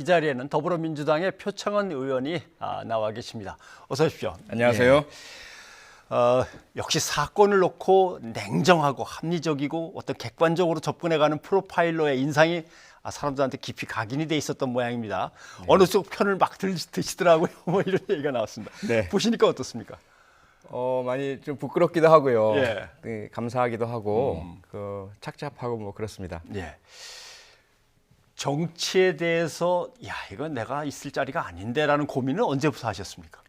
이 자리에는 더불어민주당의 표창원 의원이 나와 계십니다. 어서 오십시오. 안녕하세요. 예. 역시 사건을 놓고 냉정하고 합리적이고 어떤 객관적으로 접근해가는 프로파일러의 인상이 사람들한테 깊이 각인이 돼 있었던 모양입니다. 네. 어느 쪽 편을 막 드시더라고요. 뭐 이런 얘기가 나왔습니다. 네. 보시니까 어떻습니까? 많이 좀 부끄럽기도 하고요. 예. 네, 감사하기도 하고 착잡하고 뭐 그렇습니다. 예. 정치에 대해서 이건 내가 있을 자리가 아닌데라는 고민은 언제부터 하셨습니까?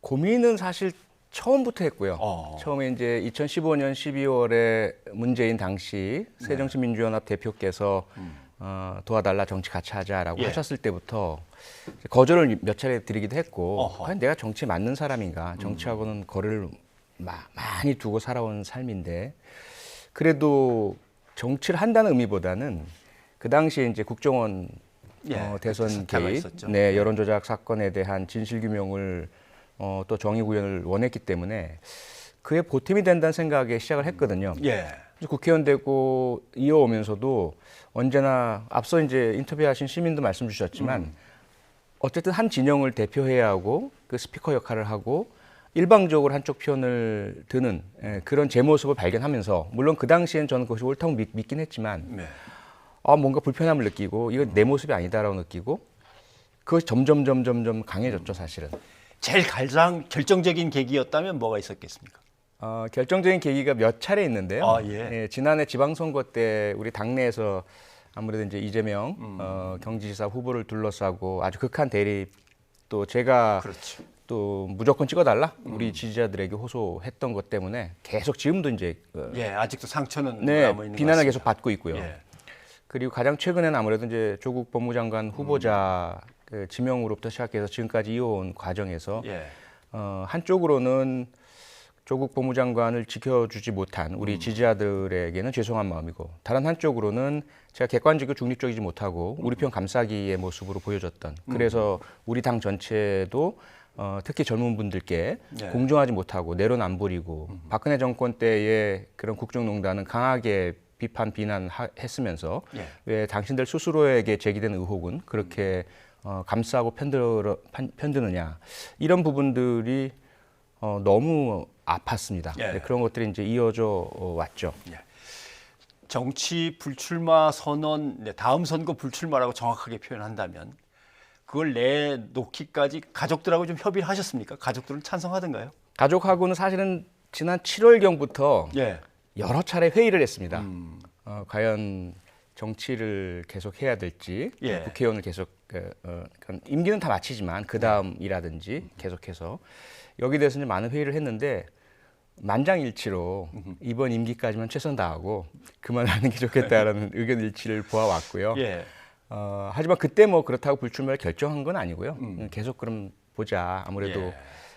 고민은 사실 처음부터 했고요. 처음에 이제 2015년 12월에 문재인 당시 새정치민주연합 대표께서 도와달라 정치 같이 하자라고 하셨을 때부터 거절을 몇 차례 드리기도 했고 과연 내가 정치에 맞는 사람인가? 정치하고는 거리를 많이 두고 살아온 삶인데 그래도 정치를 한다는 의미보다는 그 당시에 이제 국정원 대선 개입, 여론조작 사건에 대한 진실규명을 또 정의구현을 원했기 때문에 그에 보탬이 된다는 생각에 시작을 했거든요. 국회의원 되고 이어오면서도 언제나 앞서 이제 인터뷰하신 시민도 말씀 주셨지만 어쨌든 한 진영을 대표해야 하고 그 스피커 역할을 하고 일방적으로 한쪽 편을 드는 그런 제 모습을 발견하면서 물론 그 당시엔 저는 그것이 옳다고 믿긴 했지만 뭔가 불편함을 느끼고 이건 내 모습이 아니다라고 느끼고 그것이 점점 강해졌죠, 사실은. 제일 가장 결정적인 계기였다면 뭐가 있었겠습니까? 결정적인 계기가 몇 차례 있는데요. 예. 지난해 지방선거 때 우리 당내에서 아무래도 이제 이재명 경기지사 후보를 둘러싸고 아주 극한 대립 또 제가 또 무조건 찍어달라 우리 지지자들에게 호소했던 것 때문에 계속 지금도 이제 아직도 상처는 남아 있는 비난을 계속 받고 있고요. 그리고 가장 최근에는 아무래도 이제 조국 법무장관 후보자 그 지명으로부터 시작해서 지금까지 이어온 과정에서 한쪽으로는 조국 법무장관을 지켜주지 못한 우리 지지자들에게는 죄송한 마음이고 다른 한쪽으로는 제가 객관적이고 중립적이지 못하고 우리 편 감싸기의 모습으로 보여졌던 그래서 우리 당 전체도 특히 젊은 분들께 공정하지 못하고 내로남불이고 박근혜 정권 때의 그런 국정농단은 강하게 비난했으면서 왜 당신들 스스로에게 제기된 의혹은 그렇게 감싸고 편드느냐 이런 부분들이 너무 아팠습니다. 그런 것들이 이제 이어져 왔죠. 정치 불출마 선언, 다음 선거 불출마라고 정확하게 표현한다면 그걸 내놓기까지 가족들하고 좀 협의를 하셨습니까? 가족들은 찬성하던가요? 가족하고는 사실은 지난 7월경부터 여러 차례 회의를 했습니다. 과연 정치를 계속 해야 될지 국회의원을 계속 임기는 다 마치지만 그 다음이라든지 계속해서 여기에 대해서 많은 회의를 했는데 만장일치로 이번 임기까지만 최선 다하고 그만하는 게 좋겠다라는 의견 일치를 보아왔고요. 하지만 그때 뭐 그렇다고 불출마를 결정한 건 아니고요. 계속 그럼 보자. 아무래도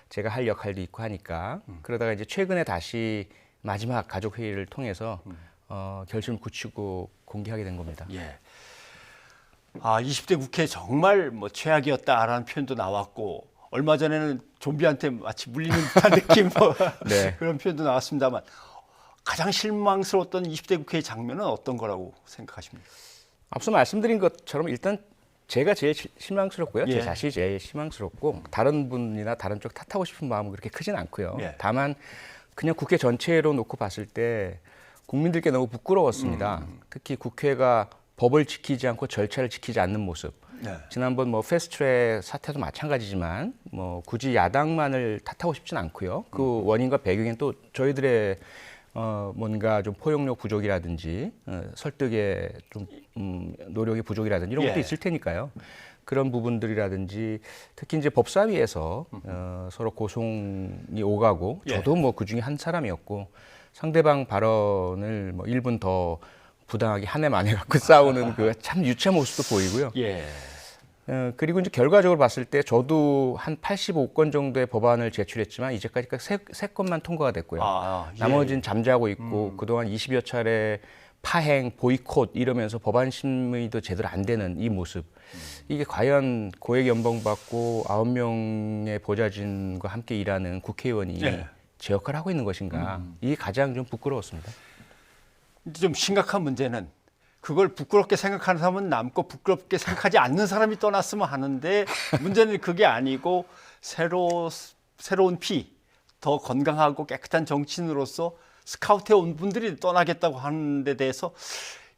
제가 할 역할도 있고 하니까 그러다가 이제 최근에 다시 마지막 가족 회의를 통해서 결심을 굳히고 공개하게 된 겁니다. 20대 국회 정말 뭐 최악이었다라는 표현도 나왔고 얼마 전에는 좀비한테 마치 물리는 듯한 느낌 그런 표현도 나왔습니다만 가장 실망스러웠던 20대 국회의 장면은 어떤 거라고 생각하십니까? 앞서 말씀드린 것처럼 일단 제가 제일 실망스럽고요. 제 자신이 제일 실망스럽고 다른 분이나 다른 쪽 탓하고 싶은 마음은 그렇게 크진 않고요. 다만 그냥 국회 전체로 놓고 봤을 때 국민들께 너무 부끄러웠습니다. 특히 국회가 법을 지키지 않고 절차를 지키지 않는 모습. 지난번 뭐 패스트트랙 사태도 마찬가지지만 뭐 굳이 야당만을 탓하고 싶진 않고요. 그 원인과 배경엔 또 저희들의 뭔가 좀 포용력 부족이라든지 설득의 좀 노력의 부족이라든지 이런 것도 있을 테니까요. 그런 부분들이라든지 특히 이제 법사위에서 서로 고송이 오가고 저도 뭐 그 중에 한 사람이었고 상대방 발언을 뭐 1분 더 부당하게 한 해 만에 갖고 싸우는 그 참 유치한 모습도 보이고요. 그리고 이제 결과적으로 봤을 때 저도 한 85건 정도의 법안을 제출했지만 이제까지 세 건만 통과가 됐고요. 나머지는 잠자고 있고 그동안 20여 차례 파행, 보이콧 이러면서 법안 심의도 제대로 안 되는 이 모습. 이게 과연 고액 연봉 받고 9명의 보좌진과 함께 일하는 국회의원이 제 역할을 하고 있는 것인가. 이게 가장 좀 부끄러웠습니다. 좀 심각한 문제는 그걸 부끄럽게 생각하는 사람은 남고 부끄럽게 생각하지 않는 사람이 떠났으면 하는데 문제는 그게 아니고 새로운 피, 더 건강하고 깨끗한 정치인으로서 스카우트해 온 분들이 떠나겠다고 하는 데 대해서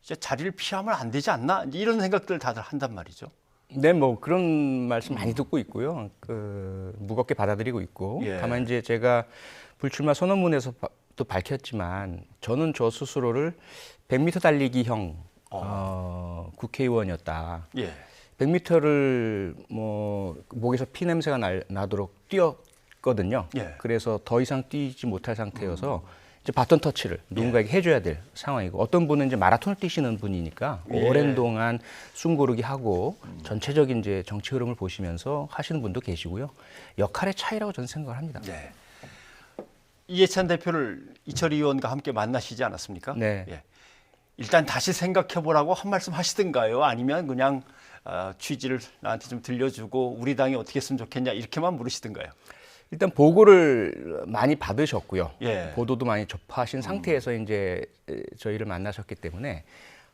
이제 자리를 피하면 안 되지 않나? 이런 생각들을 다들 한단 말이죠. 네, 뭐 그런 말씀 많이 듣고 있고요. 무겁게 받아들이고 있고. 예. 다만 이제 제가 불출마 선언문에서 또 밝혔지만 저는 저 스스로를 100m 달리기형 국회의원이었다. 예. 100m를 뭐 목에서 피 냄새가 나도록 뛰었거든요. 예. 그래서 더 이상 뛰지 못할 상태여서 이제 바톤 터치를 누군가에게 해줘야 될 상황이고, 어떤 분은 이제 마라톤을 뛰시는 분이니까 예. 오랜 동안 숨 고르기 하고 전체적인 이제 정치 흐름을 보시면서 하시는 분도 계시고요. 역할의 차이라고 저는 생각을 합니다. 네. 이해찬 대표를 이철희 의원과 함께 만나시지 않았습니까? 네. 예. 일단 다시 생각해 보라고 한 말씀 하시든가요? 아니면 그냥 취지를 나한테 좀 들려주고 우리 당이 어떻게 했으면 좋겠냐 이렇게만 물으시든가요? 일단 보고를 많이 받으셨고요. 예. 보도도 많이 접하신 상태에서 이제 저희를 만나셨기 때문에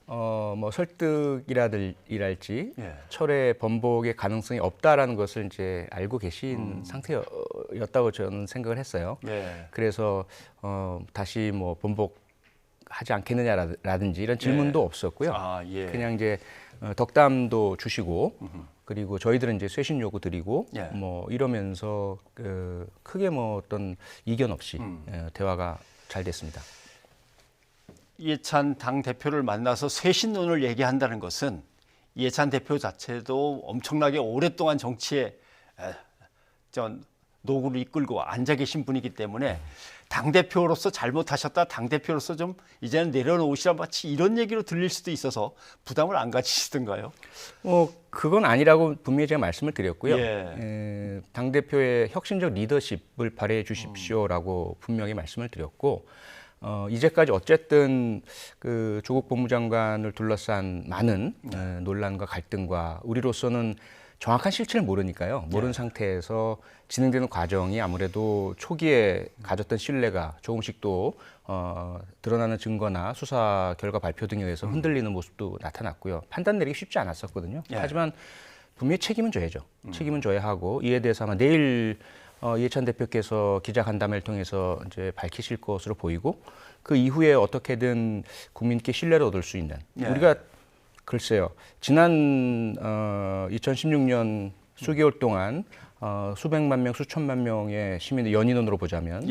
뭐 설득이랄지 예. 철회 번복의 가능성이 없다라는 것을 이제 알고 계신 상태였다고 저는 생각을 했어요. 예. 그래서 다시 뭐 번복하지 않겠느냐라든지 이런 질문도 없었고요. 아, 예. 그냥 이제 덕담도 주시고 그리고 저희들은 이제 쇄신 요구 드리고 예. 뭐 이러면서 크게 뭐 어떤 이견 없이 대화가 잘 됐습니다. 이해찬 당 대표를 만나서 쇄신론을 얘기한다는 것은 이해찬 대표 자체도 엄청나게 오랫동안 정치에 노고를 이끌고 앉아 계신 분이기 때문에 당 대표로서 잘못하셨다, 당 대표로서 좀 이제는 내려놓으시라 마치 이런 얘기로 들릴 수도 있어서 부담을 안 가지시던가요? 그건 아니라고 분명히 제가 말씀을 드렸고요. 예. 당 대표의 혁신적 리더십을 발휘해 주십시오라고 분명히 말씀을 드렸고. 이제까지 어쨌든 그 조국 법무장관을 둘러싼 많은 논란과 갈등과 우리로서는 정확한 실체를 모르니까요. 모르는 상태에서 진행되는 과정이 아무래도 초기에 가졌던 신뢰가 조금씩 또 드러나는 증거나 수사 결과 발표 등에 의해서 흔들리는 모습도 나타났고요. 판단 내리기 쉽지 않았었거든요. 예. 하지만 분명히 책임은 져야죠. 책임은 져야 하고 이에 대해서 아마 내일 이해찬 대표께서 기자간담회를 통해서 이제 밝히실 것으로 보이고 그 이후에 어떻게든 국민께 신뢰를 얻을 수 있는 우리가 글쎄요 지난 2016년 수개월 동안 수백만 명, 수천만 명의 시민의 연인원으로 보자면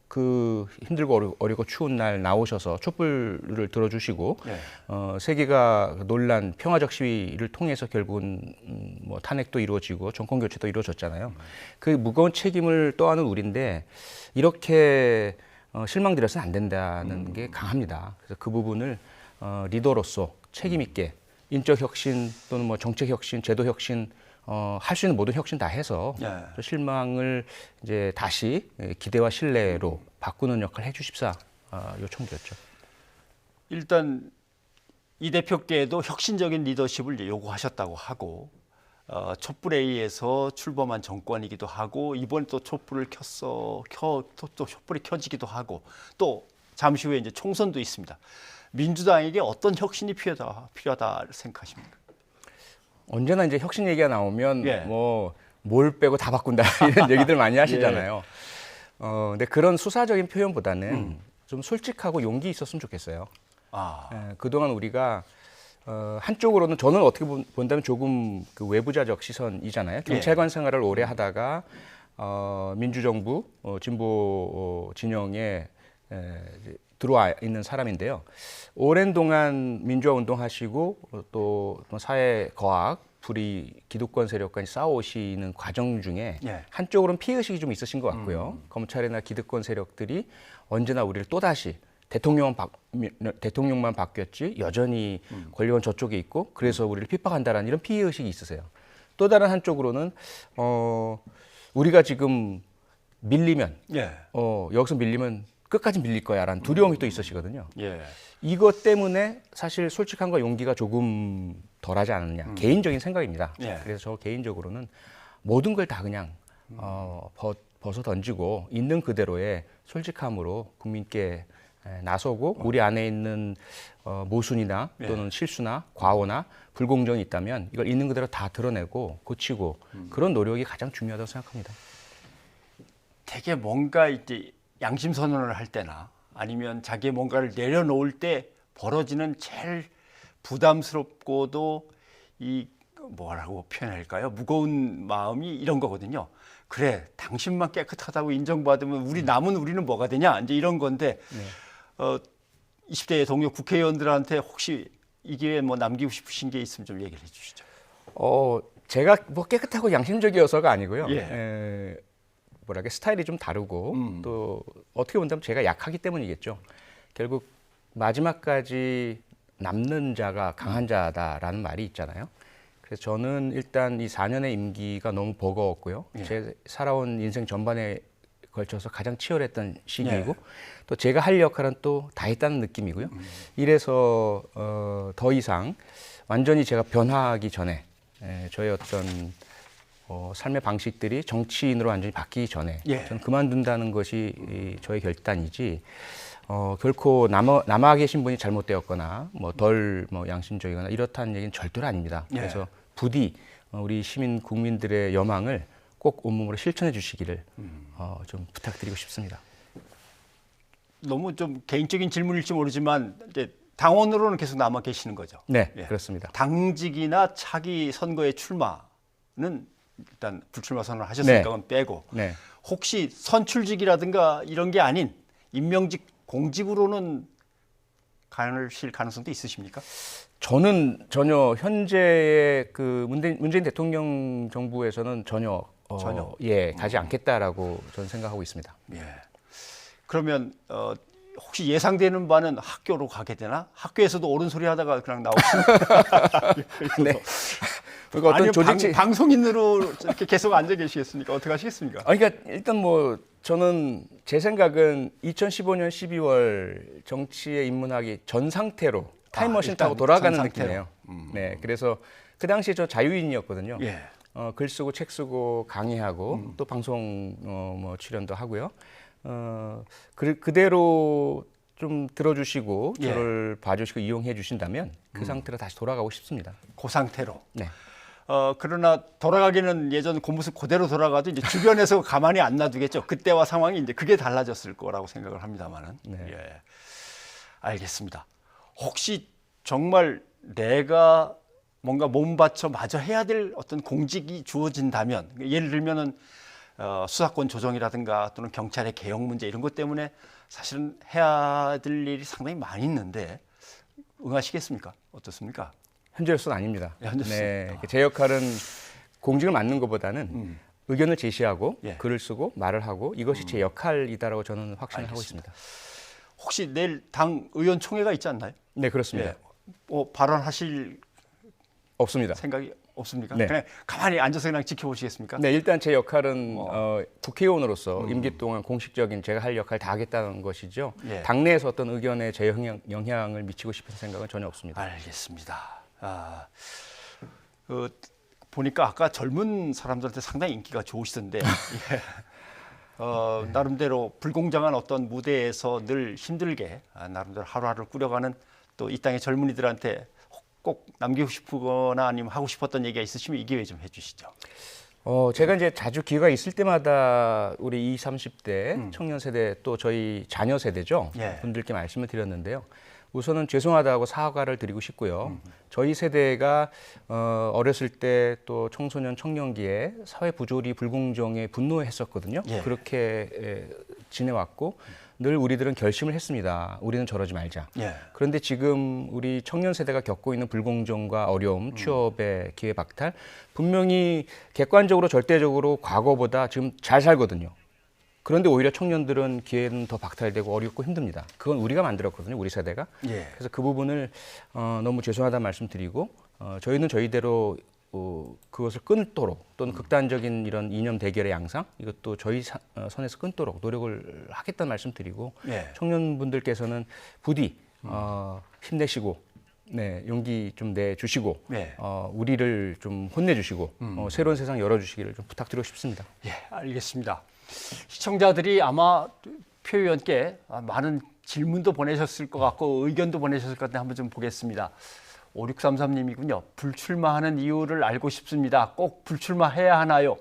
그 힘들고 어렵고 추운 날 나오셔서 촛불을 들어주시고 세계가 논란 평화적 시위를 통해서 결국은 뭐 탄핵도 이루어지고 정권 교체도 이루어졌잖아요. 그 무거운 책임을 떠안은 우리인데 이렇게 실망드려서는 안 된다는 게 강합니다. 그래서 그 부분을 리더로서 책임 있게 인적 혁신 또는 뭐 정책 혁신, 제도 혁신 할 수 있는 모든 혁신 다 해서 실망을 이제 다시 기대와 신뢰로 바꾸는 역할을 해주십사 요청드렸죠. 일단 이 대표께도 혁신적인 리더십을 이제 요구하셨다고 하고 촛불에 의해서 출범한 정권이기도 하고 이번에 또 촛불을 또 촛불이 켜지기도 하고 또 잠시 후에 이제 총선도 있습니다. 민주당에게 어떤 혁신이 필요하다 생각하십니까? 언제나 이제 혁신 얘기가 나오면 뭐 뭘 빼고 다 바꾼다 이런 얘기들 많이 하시잖아요. 근데 그런 수사적인 표현보다는 좀 솔직하고 용기 있었으면 좋겠어요. 그동안 우리가 한쪽으로는 저는 어떻게 본다면 조금 그 외부자적 시선이잖아요. 경찰관 생활을 오래 하다가 민주정부 진보 진영에 들어와 있는 사람인데요. 오랜 동안 민주화 운동하시고 또 사회 거악, 불의, 기득권 세력까지 싸워오시는 과정 중에 한쪽으로는 피해의식이 좀 있으신 것 같고요. 검찰이나 기득권 세력들이 언제나 우리를 또다시 대통령만 바뀌었지 여전히 권력은 저쪽에 있고 그래서 우리를 핍박한다라는 이런 피해의식이 있으세요. 또 다른 한쪽으로는 우리가 지금 밀리면 여기서 밀리면 끝까지 밀릴 거야라는 두려움이 또 있으시거든요. 이것 때문에 사실 솔직함과 용기가 조금 덜하지 않느냐 개인적인 생각입니다. 그래서 저 개인적으로는 모든 걸 다 그냥 벗어 던지고 있는 그대로의 솔직함으로 국민께 나서고 우리 안에 있는 모순이나 또는 실수나 과오나 불공정이 있다면 이걸 있는 그대로 다 드러내고 고치고 그런 노력이 가장 중요하다고 생각합니다. 되게 뭔가 이제 양심 선언을 할 때나 아니면 자기의 뭔가를 내려놓을 때 벌어지는 제일 부담스럽고도 이 뭐라고 표현할까요? 무거운 마음이 이런 거거든요. 그래, 당신만 깨끗하다고 인정받으면 우리는 뭐가 되냐? 이제 이런 건데 20대 동료 국회의원들한테 혹시 이 기회에 뭐 남기고 싶으신 게 있으면 좀 얘기를 해주시죠. 제가 뭐 깨끗하고 양심적이어서가 아니고요. 예. 뭐랄까 스타일이 좀 다르고 또 어떻게 본다면 제가 약하기 때문이겠죠. 결국 마지막까지 남는 자가 강한 자다라는 말이 있잖아요. 그래서 저는 일단 이 4년의 임기가 너무 버거웠고요. 제 살아온 인생 전반에 걸쳐서 가장 치열했던 시기이고 또 제가 할 역할은 또 다 했다는 느낌이고요. 이래서 더 이상 완전히 제가 변화하기 전에 저의 어떤 삶의 방식들이 정치인으로 완전히 바뀌기 전에 저는 그만둔다는 것이 저의 결단이지 결코 남아 계신 분이 잘못되었거나 뭐 덜 양심적이거나 이렇다는 얘기는 절대로 아닙니다. 그래서 부디 우리 시민 국민들의 여망을 꼭 온몸으로 실천해 주시기를 좀 부탁드리고 싶습니다. 너무 좀 개인적인 질문일지 모르지만 이제 당원으로는 계속 남아 계시는 거죠. 네, 그렇습니다. 당직이나 차기 선거에 출마는 일단 불출마 선언을 하셨으니까 그건 빼고 혹시 선출직이라든가 이런 게 아닌 임명직 공직으로는 가실 가능성도 있으십니까? 저는 전혀 현재의 그 문재인 대통령 정부에서는 전혀 가지 않겠다라고 저는 생각하고 있습니다. 그러면 혹시 예상되는 바는 학교로 가게 되나? 학교에서도 옳은 소리 하다가 그냥 나오시는? 네. 그러니까 어떤 조직 방송인으로 이렇게 계속 앉아 계시겠습니까? 어떻게 하시겠습니까? 그러니까 일단 뭐 저는 제 생각은 2015년 12월 정치에 입문하기 전 상태로 타임머신 타고 돌아가는 느낌이에요. 네, 그래서 그 당시에 저 자유인이었거든요. 글 쓰고 책 쓰고 강의하고 또 방송 뭐 출연도 하고요. 그대로 좀 들어주시고 저를 봐주시고 이용해 주신다면 그 상태로 다시 돌아가고 싶습니다. 그 상태로. 네. 그러나 돌아가기는 예전 그 모습 그대로 돌아가도 이제 주변에서 가만히 안 놔두겠죠. 그때와 상황이 이제 그게 달라졌을 거라고 생각을 합니다만은. 알겠습니다. 혹시 정말 내가 뭔가 몸 바쳐 마저 해야 될 어떤 공직이 주어진다면, 예를 들면은 수사권 조정이라든가 또는 경찰의 개혁 문제 이런 것 때문에 사실은 해야 될 일이 상당히 많이 있는데 응하시겠습니까? 어떻습니까? 현재로서는 아닙니다. 네, 제 역할은 공직을 맡는 것보다는 의견을 제시하고 글을 쓰고 말을 하고 이것이 제 역할이다라고 저는 확신을 하고 있습니다. 혹시 내일 당 의원총회가 있지 않나요? 네, 그렇습니다. 발언하실 없습니다. 생각이 없습니까? 네. 그냥 가만히 앉아서 그냥 지켜보시겠습니까? 네, 일단 제 역할은 국회의원으로서 임기 동안 공식적인 제가 할 역할 다 하겠다는 것이죠. 당내에서 어떤 의견에 제 영향을 미치고 싶은 생각은 전혀 없습니다. 알겠습니다. 보니까 아까 젊은 사람들한테 상당히 인기가 좋으시던데 나름대로 불공정한 어떤 무대에서 늘 힘들게 나름대로 하루하루를 꾸려가는 또 이 땅의 젊은이들한테 꼭 남기고 싶거나 아니면 하고 싶었던 얘기가 있으시면 이 기회 좀 해주시죠. 제가 이제 자주 기회가 있을 때마다 우리 20, 30대 청년 세대 또 저희 자녀 세대죠. 분들께 말씀을 드렸는데요. 우선은 죄송하다고 사과를 드리고 싶고요. 저희 세대가 어렸을 때 또 청소년 청년기에 사회 부조리 불공정에 분노했었거든요. 그렇게 지내왔고 늘 우리들은 결심을 했습니다. 우리는 저러지 말자. 그런데 지금 우리 청년 세대가 겪고 있는 불공정과 어려움, 취업의 기회 박탈 분명히 객관적으로 절대적으로 과거보다 지금 잘 살거든요. 그런데 오히려 청년들은 기회는 더 박탈되고 어렵고 힘듭니다. 그건 우리가 만들었거든요, 우리 세대가. 그래서 그 부분을 너무 죄송하다는 말씀드리고 저희는 저희대로 그것을 끊도록 또는 극단적인 이런 이념 대결의 양상 이것도 저희 선에서 끊도록 노력을 하겠다는 말씀드리고 청년분들께서는 부디 힘내시고 용기 좀 내주시고 우리를 좀 혼내주시고 새로운 세상 열어주시기를 좀 부탁드리고 싶습니다. 알겠습니다. 시청자들이 아마 표 의원께 많은 질문도 보내셨을 것 같고 의견도 보내셨을 것 같은데 한번 좀 보겠습니다. 5633님이군요. 불출마하는 이유를 알고 싶습니다. 꼭 불출마해야 하나요?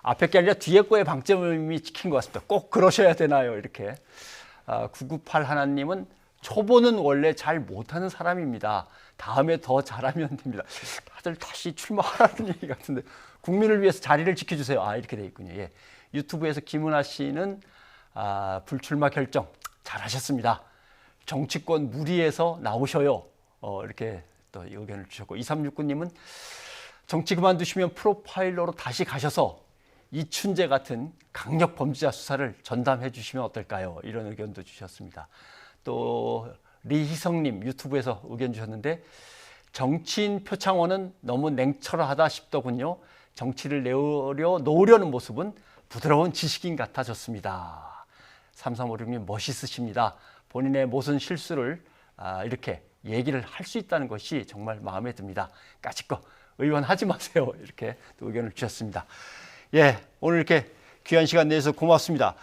앞에 게 아니라 뒤에 거에 방점이 찍힌 것 같습니다. 꼭 그러셔야 되나요? 이렇게. 998 하나님은 초보는 원래 잘 못하는 사람입니다. 다음에 더 잘하면 됩니다. 다들 다시 출마하라는 얘기 같은데 국민을 위해서 자리를 지켜주세요. 이렇게 돼 있군요. 예. 유튜브에서 김은아 씨는 불출마 결정 잘하셨습니다. 정치권 무리해서 나오셔요. 이렇게 또 의견을 주셨고 2369님은 정치 그만두시면 프로파일러로 다시 가셔서 이춘재 같은 강력 범죄자 수사를 전담해 주시면 어떨까요? 이런 의견도 주셨습니다. 또 리희성님 유튜브에서 의견 주셨는데 정치인 표창원은 너무 냉철하다 싶더군요. 정치를 놓으려는 모습은 부드러운 지식인 같아졌습니다. 3356님 멋있으십니다. 본인의 모든 실수를 이렇게 얘기를 할 수 있다는 것이 정말 마음에 듭니다. 까짓거 의원하지 마세요. 이렇게 또 의견을 주셨습니다. 예, 오늘 이렇게 귀한 시간 내서 고맙습니다.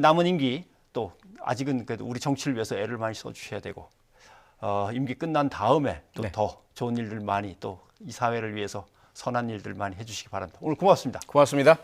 남은 임기 또 아직은 그래도 우리 정치를 위해서 애를 많이 써주셔야 되고 임기 끝난 다음에 또 더 좋은 일들 많이 또 이 사회를 위해서 선한 일들 많이 해주시기 바랍니다. 오늘 고맙습니다. 고맙습니다.